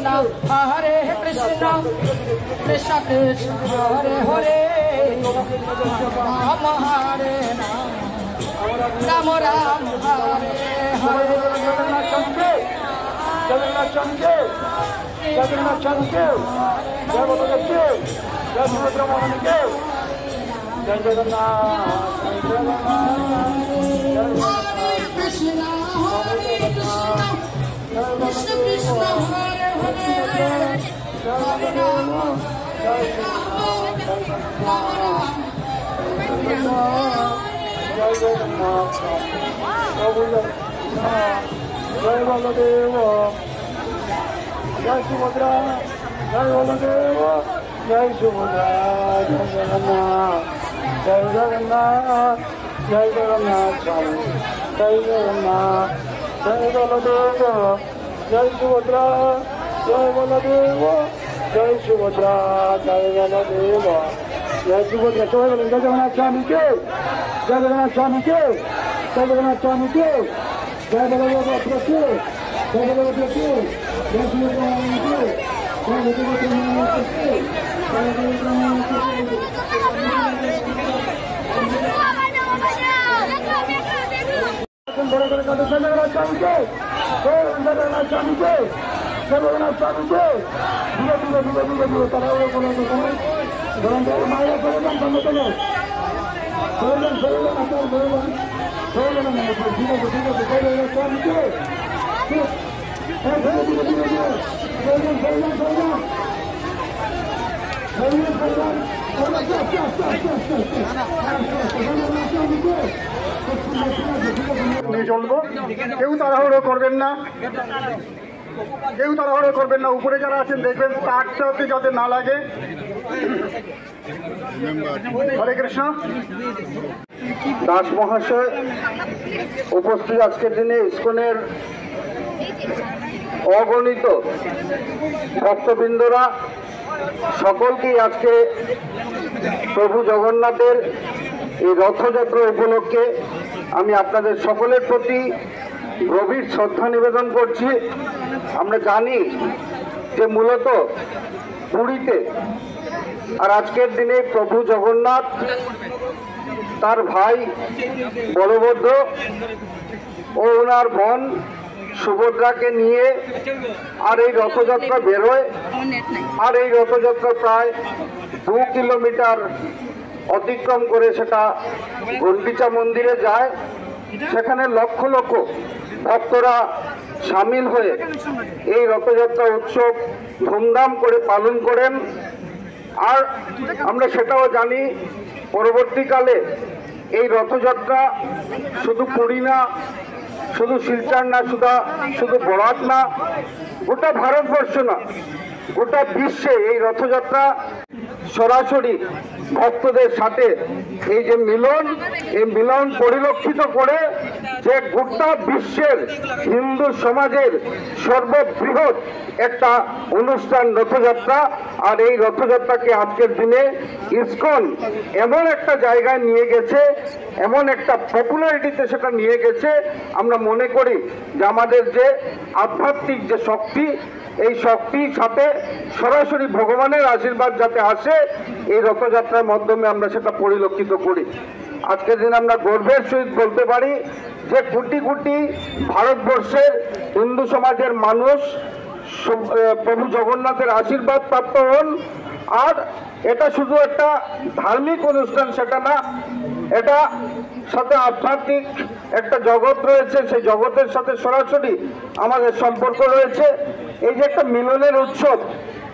हरे कृष्ण कृष्ण कृष्ण हरे हरे राम हरे राम राम हरे हरे जगन्नाथ चंद्र जय बोलो जय सुभद्रा मोहन के जय जगन्नाथ हरे कृष्ण कृष्ण कृष्ण हरे हरे हरे राम जय जगन्नाथ प्रभु जय बलदेव जय सुभद्रा जय बलदेव जय सुभद्रा जय जगन्नाथ जय जगन्नाथ जय जगन्नाथ स्वामी जय जगन्नाथ जय बलदेव जय सुभद्रा जय बलदेव जय सुभद्रा जय बलदेव जय सुभद्रा जय जगन्नाथ स्वामी के जय जगन्नाथ स्वामी के जय जगन्नाथ स्वामी के जय बलदेव के जय बलदेव के जय सुभद्रा के जय নিয়ে চলবো কেউ তাড়াহুড়ো করবেন না উপরে যারা আছেন দেখবেন কাঠটাতে যাতে না লাগে হরে কৃষ্ণ দাস মহাশয় উপস্থিত আজকের দিনে ইসকনের অগণিত ভক্তবৃন্দরা সকলকেই আজকে প্রভু জগন্নাথের এই রথযাত্রা উপলক্ষে আমি আপনাদের সকলের প্রতি গভীর শ্রদ্ধা নিবেদন করছি। আমরা জানি যে মূলত পুরীতে আর আজকের দিনে প্রভু জগন্নাথ তার ভাই বলভদ্র ও ওনার বোন সুভদ্রাকে নিয়ে আর এই রথযাত্রা বেরোয় আর এই রথযাত্রা প্রায় 2 কিলোমিটার অতিক্রম করে সেটা গুন্ডিচা মন্দিরে যায়। সেখানে লক্ষ লক্ষ ভক্তরা সামিল হয়ে এই রথযাত্রা উৎসব ধুমধাম করে পালন করেন। আর আমরা সেটাও জানি পরবর্তীকালে এই রথযাত্রা শুধু পুরী না, শুধু শিলচর না, শুধু বরাক না, গোটা ভারতবর্ষ না, গোটা বিশ্বে এই রথযাত্রা সরাসরি ভক্তদের সাথে এই যে মিলন, এই মিলন পরিলক্ষিত করে যে গোটা বিশ্বের হিন্দু সমাজের সর্ববৃহৎ একটা অনুষ্ঠান রথযাত্রা। আর এই রথযাত্রাকে আজকের দিনে ইসকন এমন একটা জায়গায় নিয়ে গেছে, এমন একটা পপুলারিটিতে সেটা নিয়ে গেছে, আমরা মনে করি যে আমাদের যে আধ্যাত্মিক যে শক্তি, এই শক্তির সাথে সরাসরি ভগবানের আশীর্বাদ যাতে আসে এই রথযাত্রার মাধ্যমে আমরা সেটা পরিলক্ষিত করি। আজকের দিন আমরা গর্বের সহিত বলতে পারি যে কোটি কোটি ভারতবর্ষের হিন্দু সমাজের মানুষ প্রভু জগন্নাথের আশীর্বাদ প্রাপ্ত হন। আর এটা শুধু একটা ধার্মিক অনুষ্ঠান সেটা না, এটা সাথে আধ্যাত্মিক একটা জগৎ রয়েছে, সেই জগতের সাথে সরাসরি আমাদের সম্পর্ক রয়েছে। এই যে একটা মিলনের উৎসব,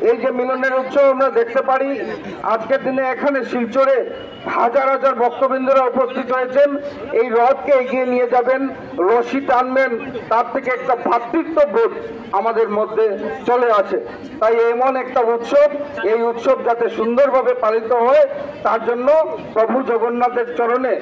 এই যে মিলনের উৎসব আমরা দেখতে পারি আজকের দিনে এখানে শিলচরে হাজার হাজার ভক্তবৃন্দরা উপস্থিত হয়েছেন। এই রথকে এগিয়ে নিয়ে যাবেন, রশি টানবেন, তার থেকে একটা ভ্রাতৃত্ববোধ আমাদের মধ্যে চলে আসে। তাই এমন একটা উৎসব, এই উৎসব যাতে সুন্দরভাবে পালিত হয় তার জন্য প্রভু জগন্নাথের চরণে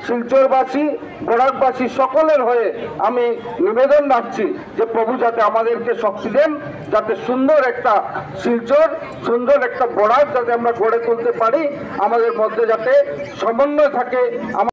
শিলচরবাসী, বরাকবাসী সকলের হয়ে আমি নিবেদন রাখছি যে প্রভু যাতে আমাদেরকে শক্তি দেন, যাতে সুন্দর একটা শিলচর, সুন্দর একটা বরাক যাতে আমরা গড়ে তুলতে পারি, আমাদের মধ্যে যাতে সমন্বয় থাকে।